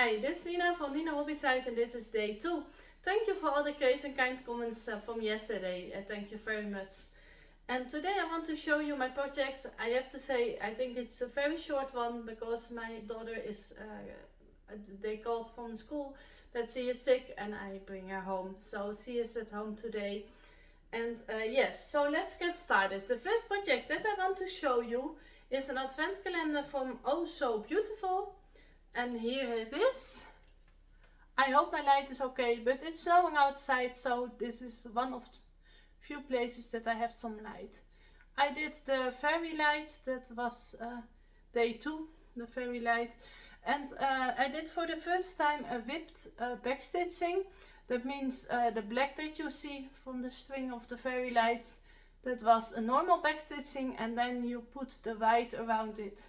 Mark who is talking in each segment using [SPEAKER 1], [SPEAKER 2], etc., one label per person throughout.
[SPEAKER 1] Hi, this is Nina from Nina Hobby Site and this is day 2. Thank you for all the great and kind comments from yesterday. Thank you very much. And today I want to show you my projects. I have to say, I think it's a very short one because my daughter is, they called from school that she is sick and I bring her home. So she is at home today. And yes, so let's get started. The first project that I want to show you is an advent calendar from Oh So Beautiful. And here it is. I hope my light is okay, but it's snowing outside, so this is one of the few places that I have some light. I did the fairy light, that was day 2, the fairy light. And I did for the first time a whipped backstitching. That means the black that you see from the string of the fairy lights, that was a normal backstitching, and then you put the white around it.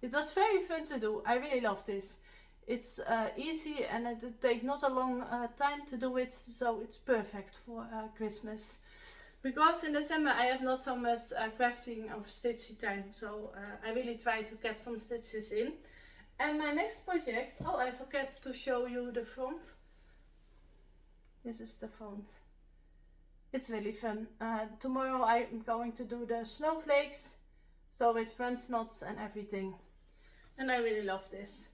[SPEAKER 1] It was very fun to do. I really love this. It's easy and it takes not a long time to do it, so it's perfect for Christmas. Because in December I have not so much crafting or stitching time, so I really try to get some stitches in. And my next project, oh, I forgot to show you the front. This is the front. It's really fun. Tomorrow I'm going to do the snowflakes, so with French knots and everything. And I really love this.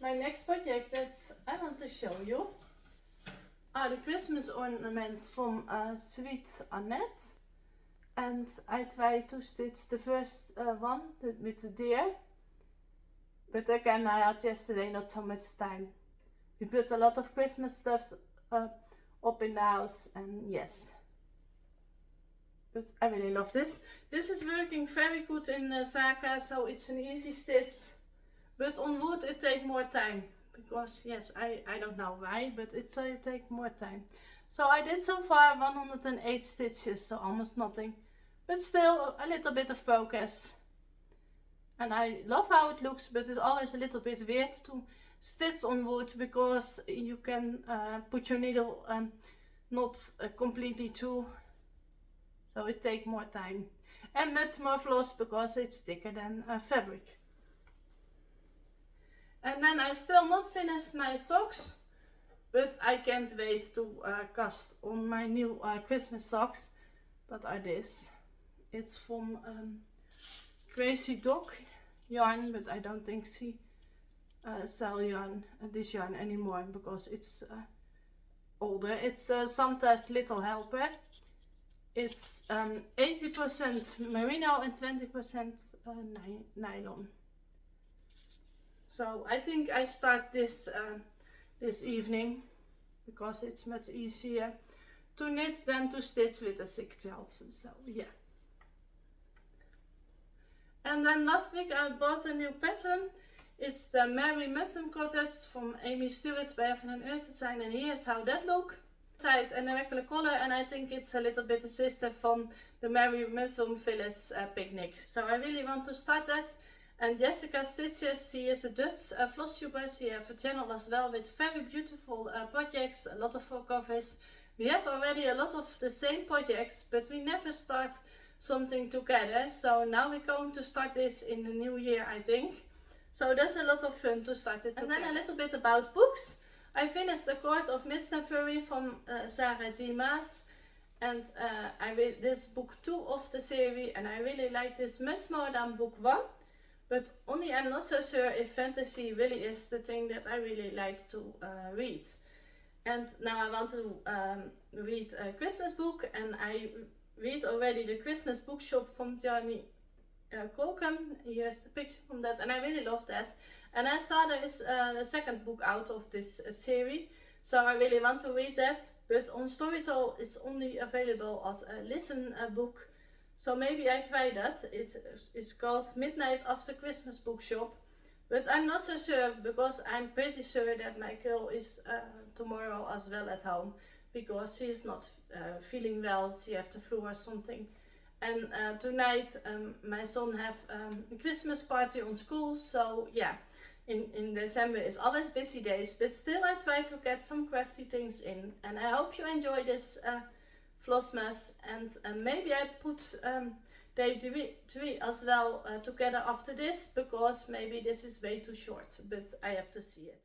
[SPEAKER 1] My next project that I want to show you are the Christmas ornaments from Sweet Annette. And I tried to stitch the first one with the deer. But again, I had yesterday not so much time. We put a lot of Christmas stuff up in the house, and yes. But I really love this. This is working very good in Saka, so it's an easy stitch. But on wood it takes more time, because yes, I don't know why, but it takes more time. So I did so far 108 stitches, so almost nothing. But still a little bit of progress. And I love how it looks, but it's always a little bit weird to stitch on wood, because you can put your needle not completely through. So it takes more time. And much more floss, because it's thicker than fabric. And then I still not finished my socks, but I can't wait to cast on my new Christmas socks. That are this. It's from Crazy Dog yarn, but I don't think she sell yarn, this yarn anymore, because it's older. It's Santa's Little Helper. It's 80% merino and 20% nylon. So I think I start this this evening, because it's much easier to knit than to stitch with a thick child. So yeah. And then last week I bought a new pattern. It's the Merry Mushroom Cottage from Amy Stewart by Even en Earth Design, and here's how that looks. Size and a regular color, and I think it's a little bit a sister from the Merry Mushroom Village picnic. So I really want to start that. And Jessica Stitches, she is a Dutch floss tuber. She has a channel as well with very beautiful projects, a lot of full covers. We have already a lot of the same projects, but we never start something together. So now we're going to start this in the new year, I think. So that's a lot of fun to start it together. And then a little bit about books. I finished The Court of Mist and Fury from Sarah J. Maas. And I read this book 2 of the series, and I really like this much more than book 1. But only I'm not so sure if fantasy really is the thing that I really like to read. And now I want to read a Christmas book, and I read already the Christmas bookshop from Johnny Colcom. Here's the picture from that, and I really love that. And I saw there is the second book out of this series, so I really want to read that. But on Storytel it's only available as a listen book. So maybe I try that. It is called Midnight After Christmas Bookshop. But I'm not so sure, because I'm pretty sure that my girl is tomorrow as well at home. Because she is not feeling well, she has the flu or something. And tonight my son have a Christmas party on school. So yeah, in December is always busy days. But still I try to get some crafty things in. And I hope you enjoy this Flossmas, and maybe I put day 3 as well together after this, because maybe this is way too short, but I have to see it.